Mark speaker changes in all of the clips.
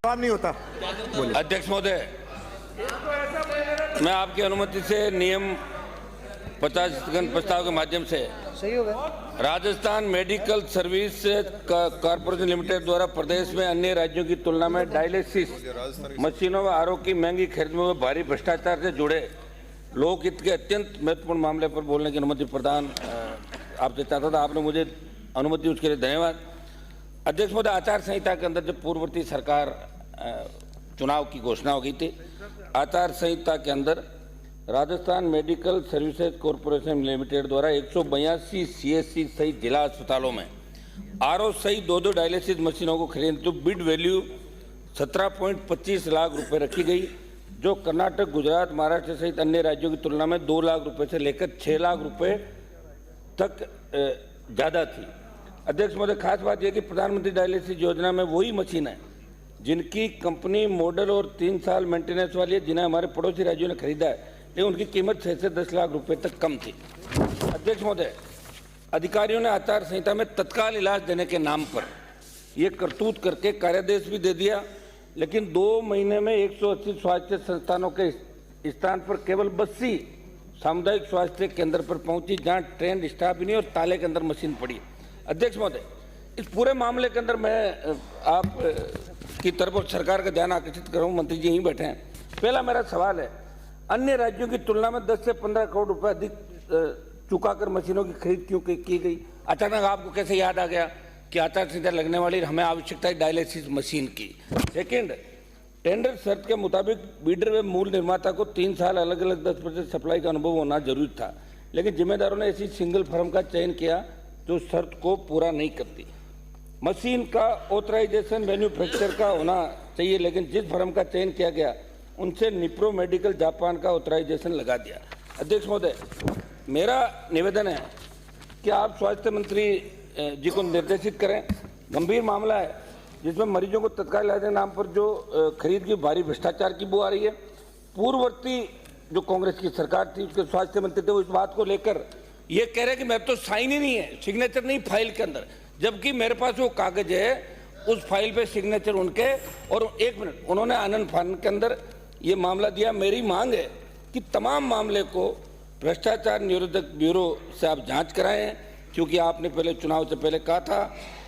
Speaker 1: जवाब नहीं होता।
Speaker 2: अध्यक्ष महोदय, मैं आपकी अनुमति से नियम 50 प्रस्ताव के माध्यम से
Speaker 3: सही होगा।
Speaker 2: Rajasthan medical service corporation limited द्वारा प्रदेश में अन्य राज्यों की तुलना में डायलिसिस मशीनों व आरओ की महंगी खरीद में भारी भ्रष्टाचार से जुड़े लोकहित के अत्यंत महत्वपूर्ण मामले पर बोलने की अनुमति प्रदान आपसे चाहता था। आपने मुझे अनुमति उसके लिए धन्यवाद। अध्यक्ष महोदय, आचार संहिता के अंदर जब पूर्ववर्ती सरकार चुनाव की घोषणा हो गई थी, आचार संहिता के अंदर Rajasthan medical services corporation limited द्वारा 182 सीएससी सहित जिला अस्पतालों में आरओ सहित 2 डायलिसिस मशीनों को खरीदने तो बिड वैल्यू 17.25 लाख रुपए रखी गई, जो कर्नाटक, गुजरात, महाराष्ट्र सहित अन्य राज्यों की तुलना में 2 लाख रुपए से लेकर 6 लाख रुपए तक ज़्यादा थी। अध्यक्ष महोदय, खास बात यह कि प्रधानमंत्री डायलिसिस योजना में वही मशीन है जिनकी कंपनी मॉडल और 3 साल मेंटेनेंस वाली है, जिन्हें हमारे पड़ोसी राज्यों ने खरीदा है, लेकिन उनकी कीमत 6 से 10 लाख रुपए तक कम थी। अध्यक्ष महोदय, अधिकारियों ने आचार संहिता में तत्काल इलाज देने के नाम पर ये करतूत करके कार्यादेश भी दे दिया, लेकिन 2 महीने में 180 स्वास्थ्य संस्थानों के स्थान पर केवल 82 सामुदायिक स्वास्थ्य केंद्र पर पहुंची, जहां ट्रेंड स्टाफ ही नहीं और ताले के अंदर मशीन पड़ी। अध्यक्ष महोदय, इस पूरे मामले के अंदर मैं आप की तरफ और सरकार का ध्यान आकर्षित कर रहा हूँ। मंत्री जी यहीं बैठे हैं। पहला मेरा सवाल है, अन्य राज्यों की तुलना में 10 से 15 करोड़ रुपए अधिक चुकाकर मशीनों की खरीद क्यों की गई? अचानक आपको कैसे याद आ गया कि आचार संहिता लगने वाली, हमें आवश्यकता है डायलिसिस मशीन की? सेकेंड, टेंडर शर्त के मुताबिक बीडर व मूल निर्माता को 3 साल अलग अलग 10% सप्लाई का अनुभव होना जरूरी था, लेकिन जिम्मेदारों ने ऐसी सिंगल फर्म का चयन किया जो शर्त को पूरा नहीं करती। मशीन का ऑथराइजेशन मैन्युफैक्चर का होना चाहिए, लेकिन जिस फर्म का चयन किया गया उनसे निप्रो मेडिकल जापान का ऑथराइजेशन लगा दिया। अध्यक्ष महोदय, मेरा निवेदन है कि आप स्वास्थ्य मंत्री जी को निर्देशित करें। गंभीर मामला है जिसमें मरीजों को तत्काल इलाज के नाम पर जो खरीद की भारी भ्रष्टाचार की बू आ रही है। पूर्ववर्ती जो कांग्रेस की सरकार थी, उसके स्वास्थ्य मंत्री थे, वो इस बात को लेकर ये कह रहे कि मेरे तो साइन ही नहीं है, सिग्नेचर नहीं फाइल के अंदर, जबकि मेरे पास वो कागज है, उस फाइल पे सिग्नेचर उनके। और 1 मिनट, उन्होंने आनंद फानन के अंदर ये मामला दिया। मेरी मांग है कि तमाम मामले को भ्रष्टाचार निरोधक ब्यूरो से आप जांच कराएं, क्योंकि आपने पहले चुनाव से पहले कहा था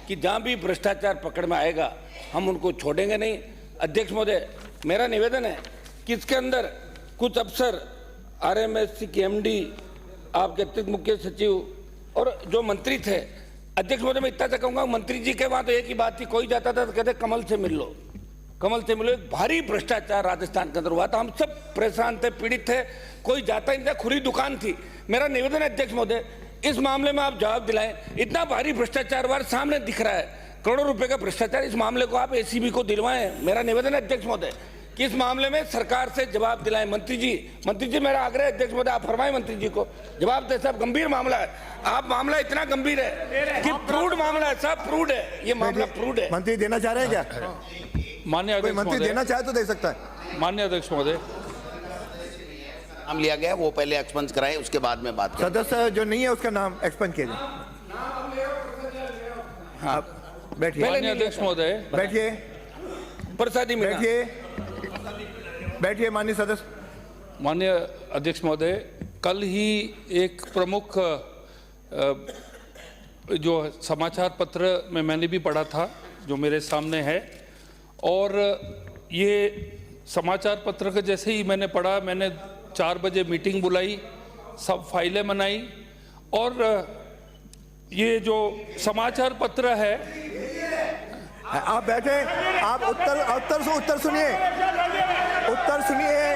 Speaker 2: कि जहां भी भ्रष्टाचार पकड़ में आएगा हम उनको छोड़ेंगे नहीं। अध्यक्ष महोदय, मेरा निवेदन है कि इसके अंदर कुछ अफसर, आरएमएससी के एमडी, आपके अतिरिक्त मुख्य सचिव और जो मंत्री थे, अध्यक्ष महोदय मैं इतना तक कहूँगा, मंत्री जी के वहाँ तो एक ही बात थी, कोई जाता था तो कहते कमल से मिल लो, कमल से मिलो। एक भारी भ्रष्टाचार राजस्थान के अंदर हुआ था, हम सब परेशान थे, पीड़ित थे, कोई जाता ही नहीं था, खुली दुकान थी। मेरा निवेदन है अध्यक्ष महोदय, इस मामले में आप जवाब दिलाएं। इतना भारी भ्रष्टाचार वार सामने दिख रहा है, करोड़ों रुपए का भ्रष्टाचार, इस मामले को आप एसीबी को दिलवाएं। मेरा निवेदन है अध्यक्ष महोदय कि इस मामले में सरकार से जवाब दिलाएं। मंत्री जी मेरा आग्रह है अध्यक्ष महोदय, आप फरमाएं मंत्री जी को जवाब दे। साहब गंभीर मामला है, आप मामला इतना गंभीर है कि प्रूड मामला है साहब, प्रूड है ये मामला, प्रूड है।
Speaker 1: मंत्री देना चाह रहे हैं क्या?
Speaker 4: माननीय अध्यक्ष
Speaker 1: मंत्री
Speaker 4: महोदय,
Speaker 1: देना चाहे तो दे सकता है।
Speaker 4: माननीय अध्यक्ष महोदय,
Speaker 5: नाम लिया गया, वो पहले एक्सपंज कराए, उसके बाद में बात करें।
Speaker 1: सदस्य जो नहीं है उसका नाम एक्सपंज कीजिए। हाँ, बैठिए।
Speaker 4: माननीय अध्यक्ष महोदय,
Speaker 1: बैठिए,
Speaker 2: प्रसादी मीणा।
Speaker 1: बैठिए माननीय सदस्य।
Speaker 4: माननीय अध्यक्ष महोदय, कल ही एक प्रमुख जो समाचार पत्र में मैंने भी पढ़ा था, जो मेरे सामने है, और ये समाचार पत्र के जैसे ही मैंने पढ़ा, मैंने 4 बजे मीटिंग बुलाई, सब फाइलें बनाई, और ये जो समाचार पत्र है,
Speaker 1: आप बैठे, आप उत्तर सुनिए, उत्तर सुनिए।